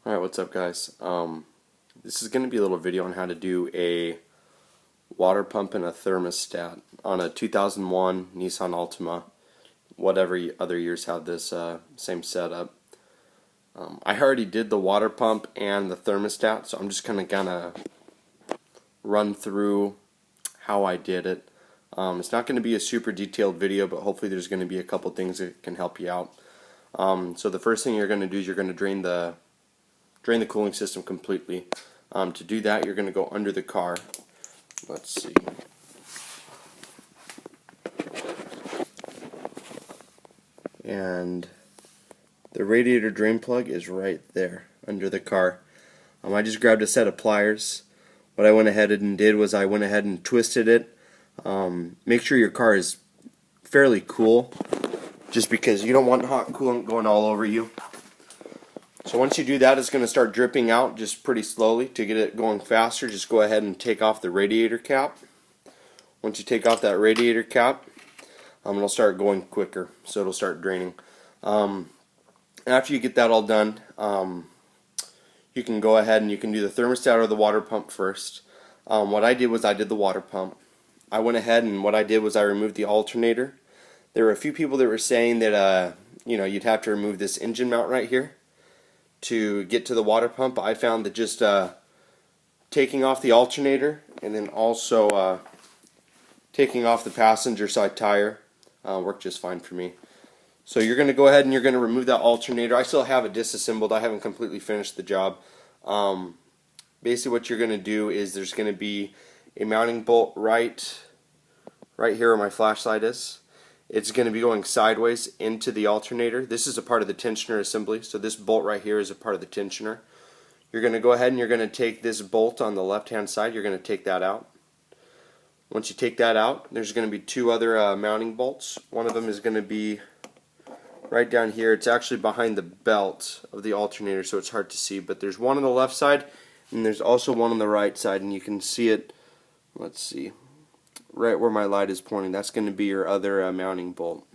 Alright, what's up guys? This is going to be a little video on how to do a water pump and a thermostat on a 2001 Nissan Altima. Whatever other years have this same setup. I already did the water pump and the thermostat, so I'm just going to run through how I did it. It's not going to be a super detailed video, but hopefully there's going to be a couple things that can help you out. So the first thing you're going to do is you're going to drain the cooling system completely. To do that, you're going to go under the car. Let's see. And the radiator drain plug is right there under the car. I just grabbed a set of pliers. What I went ahead and did was I went ahead and twisted it. Make sure your car is fairly cool, just because you don't want hot coolant going all over you. So once you do that, it's going to start dripping out just pretty slowly. To get it going faster, just go ahead and take off the radiator cap. Once you take off that radiator cap, it'll start going quicker, so it'll start draining. After you get that all done, you can go ahead and you can do the thermostat or the water pump first. What I did was I did the water pump. I went ahead and what I did was I removed the alternator. There were a few people that were saying that you'd have to remove this engine mount right here to get to the water pump. I found that just taking off the alternator and then also taking off the passenger side tire worked just fine for me. So you're going to go ahead and you're going to remove that alternator. I still have it disassembled. I haven't completely finished the job. Basically what you're going to do is there's going to be a mounting bolt right here where my flashlight is. It's going to be going sideways into the alternator. This is a part of the tensioner assembly, so this bolt right here is a part of the tensioner. You're going to go ahead and you're going to take this bolt on the left hand side, you're going to take that out. Once you take that out, there's going to be two other mounting bolts. One of them is going to be right down here. It's actually behind the belt of the alternator, so it's hard to see, but there's one on the left side and there's also one on the right side, and you can see it, let's see, right where my light is pointing. That's going to be your other mounting bolt.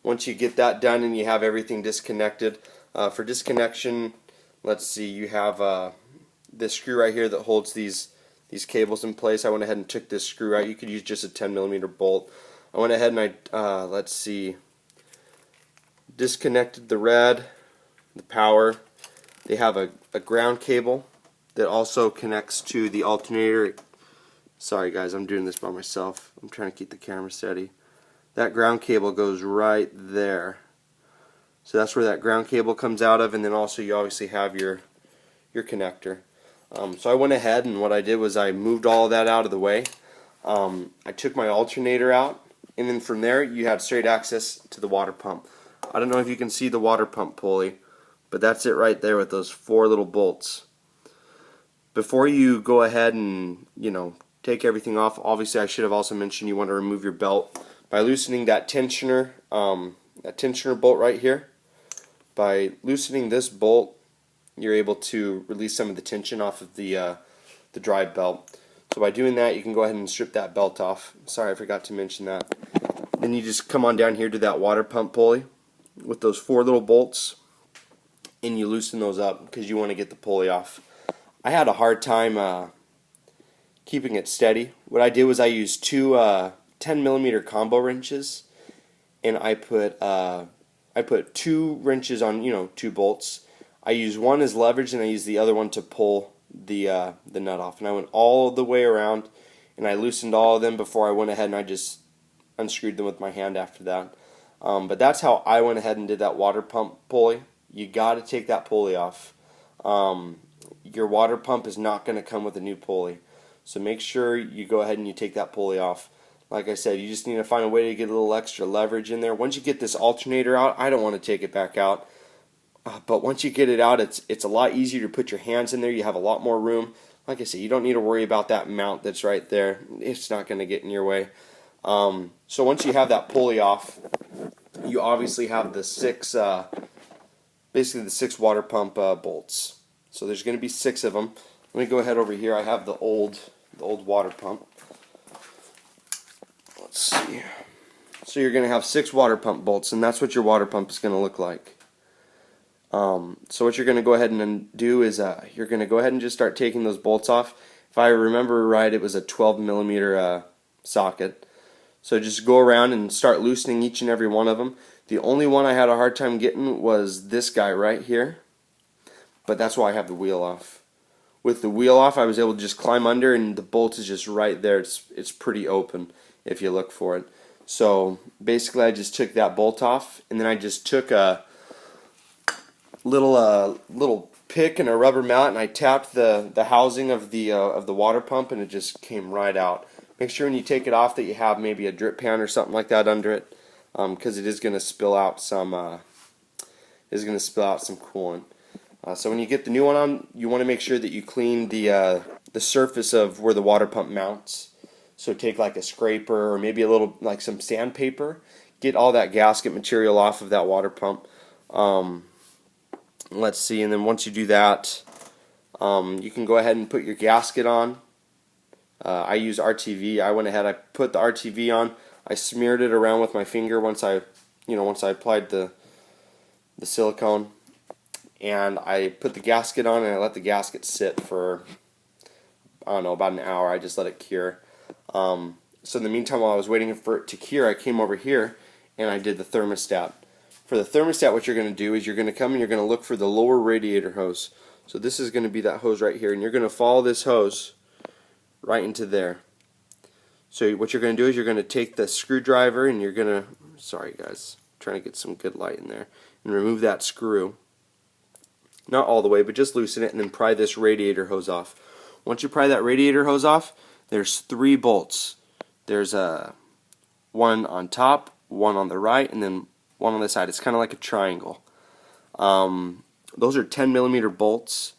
Once you get that done and you have everything disconnected, for disconnection, let's see, you have this screw right here that holds these cables in place. I went ahead and took this screw out. You could use just a 10mm bolt. I went ahead and let's see, disconnected the red, the power. They have a ground cable that also connects to the alternator. Sorry guys, I'm doing this by myself. I'm trying to keep the camera steady. That ground cable goes right there. So that's where that ground cable comes out of, and then also you obviously have your connector. So I went ahead and what I did was I moved all of that out of the way. I took my alternator out, and then from there you had straight access to the water pump. I don't know if you can see the water pump pulley, but that's it right there with those four little bolts. Before you go ahead and take everything off, obviously I should have also mentioned you want to remove your belt by loosening that tensioner bolt right here. By loosening this bolt, you're able to release some of the tension off of the drive belt. So by doing that, you can go ahead and strip that belt off. Sorry, I forgot to mention that. Then you just come on down here to that water pump pulley with those four little bolts, and you loosen those up because you want to get the pulley off. I had a hard time keeping it steady. What I did was I used two 10mm combo wrenches, and I put 2 wrenches on two bolts. I used one as leverage, and I used the other one to pull the nut off. And I went all the way around, and I loosened all of them before I went ahead and I just unscrewed them with my hand after that. But that's how I went ahead and did that water pump pulley. You got to take that pulley off. Your water pump is not going to come with a new pulley, so make sure you go ahead and you take that pulley off. Like I said, you just need to find a way to get a little extra leverage in there. Once you get this alternator out, I don't want to take it back out, but once you get it out, it's a lot easier to put your hands in there. You have a lot more room. Like I said, you don't need to worry about that mount that's right there. It's not going to get in your way. So once you have that pulley off, you obviously have the basically the 6 water pump bolts. So there's going to be 6 of them. Let me go ahead over here. I have the old water pump. Let's see. So you're going to have 6 water pump bolts, and that's what your water pump is going to look like. So what you're going to go ahead and do is you're going to go ahead and just start taking those bolts off. If I remember right, it was a 12 millimeter socket. So just go around and start loosening each and every one of them. The only one I had a hard time getting was this guy right here, but that's why I have the wheel off. With the wheel off, I was able to just climb under, and the bolt is just right there. It's pretty open if you look for it. So basically, I just took that bolt off, and then I just took a little pick and a rubber mallet, and I tapped the housing of the water pump, and it just came right out. Make sure when you take it off that you have maybe a drip pan or something like that under it, because it is going to spill out some coolant. So when you get the new one on, you want to make sure that you clean the surface of where the water pump mounts. So take like a scraper or maybe a little like some sandpaper, get all that gasket material off of that water pump. Let's see, and then once you do that, you can go ahead and put your gasket on. I use RTV. I went ahead, I put the RTV on. I smeared it around with my finger once I applied the silicone, and I put the gasket on and I let the gasket sit for, I don't know, about an hour. I just let it cure. So in the meantime, while I was waiting for it to cure, I came over here and I did the thermostat. For the thermostat, what you're going to do is you're going to come and you're going to look for the lower radiator hose. So this is going to be that hose right here, and you're going to follow this hose right into there. So what you're going to do is you're going to take the screwdriver and you're going to, sorry guys, I'm trying to get some good light in there, and remove that screw. Not all the way, but just loosen it, and then pry this radiator hose off. Once you pry that radiator hose off, there's 3 bolts. There's one on top, one on the right, and then one on the side. It's kind of like a triangle. Those are 10 millimeter bolts.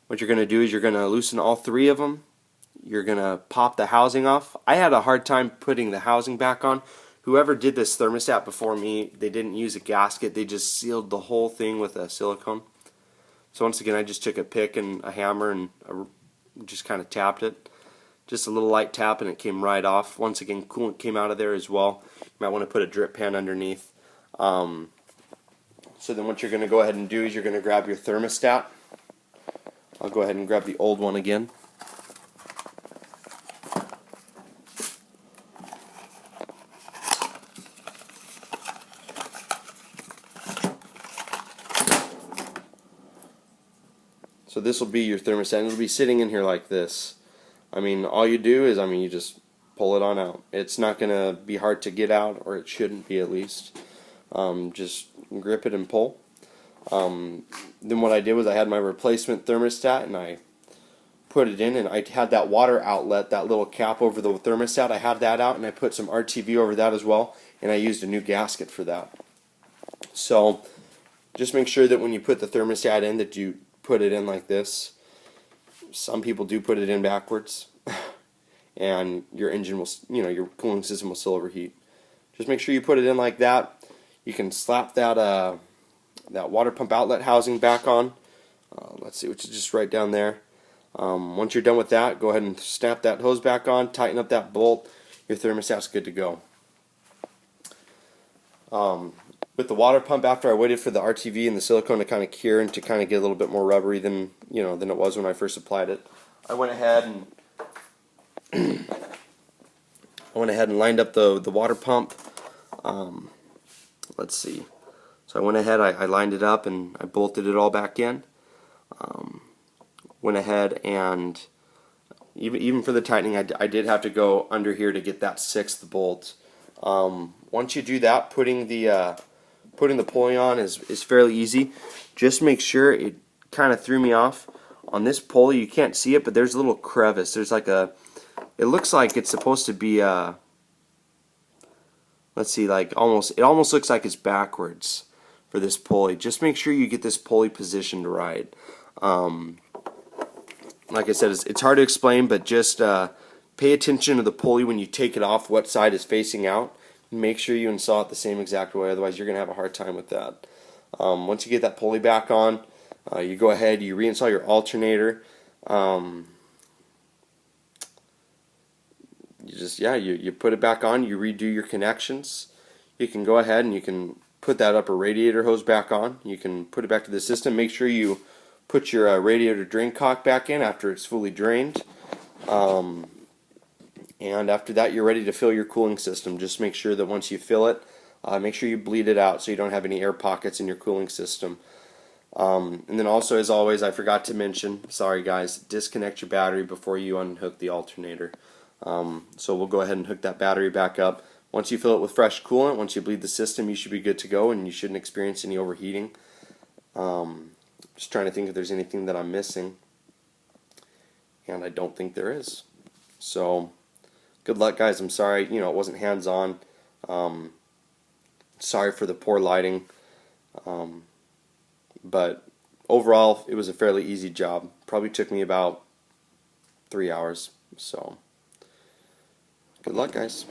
What you're going to do is you're going to loosen all 3 of them. You're going to pop the housing off. I had a hard time putting the housing back on. Whoever did this thermostat before me, they didn't use a gasket. They just sealed the whole thing with a silicone. So once again, I just took a pick and a hammer and just kind of tapped it. Just a little light tap and it came right off. Once again, coolant came out of there as well. You might want to put a drip pan underneath. So then what you're going to go ahead and do is you're going to grab your thermostat. I'll go ahead and grab the old one again. So this will be your thermostat, and it'll be sitting in here like this. I mean, all you do is, you just pull it on out. It's not going to be hard to get out, or it shouldn't be at least. Just grip it and pull. Then what I did was I had my replacement thermostat, and I put it in, and I had that water outlet, that little cap over the thermostat. I had that out, and I put some RTV over that as well, and I used a new gasket for that. So just make sure that when you put the thermostat in that you put it in like this. Some people do put it in backwards, and your engine will, your cooling system will still overheat. Just make sure you put it in like that. You can slap that that water pump outlet housing back on. Let's see, which is just right down there. Once you're done with that, go ahead and snap that hose back on, tighten up that bolt. Your thermostat's good to go. With the water pump, after I waited for the RTV and the silicone to kind of cure and to kind of get a little bit more rubbery than than it was when I first applied it, I went ahead and lined up the water pump. Let's see. So I went ahead, I lined it up and I bolted it all back in. Went ahead and even for the tightening, I did have to go under here to get that 6th bolt. Once you do that, putting the pulley on is fairly easy. Just make sure, it kind of threw me off. On this pulley, you can't see it, but there's a little crevice. There's like it looks like it's supposed to be let's see, it almost looks like it's backwards for this pulley. Just make sure you get this pulley positioned right. Like I said, it's hard to explain, but just pay attention to the pulley when you take it off, what side is facing out. Make sure you install it the same exact way, otherwise you're going to have a hard time with that. Once you get that pulley back on, you go ahead, you reinstall your alternator. You put it back on, you redo your connections. You can go ahead and you can put that upper radiator hose back on. You can put it back to the system. Make sure you put your radiator drain cock back in after it's fully drained. And after that, you're ready to fill your cooling system. Just make sure that once you fill it, make sure you bleed it out so you don't have any air pockets in your cooling system. And then also, as always, I forgot to mention, sorry guys, disconnect your battery before you unhook the alternator. So we'll go ahead and hook that battery back up. Once you fill it with fresh coolant, once you bleed the system, you should be good to go and you shouldn't experience any overheating. Just trying to think if there's anything that I'm missing, and I don't think there is. So good luck, guys. I'm sorry, it wasn't hands-on. Sorry for the poor lighting. But overall, it was a fairly easy job. Probably took me about 3 hours. So good luck, guys.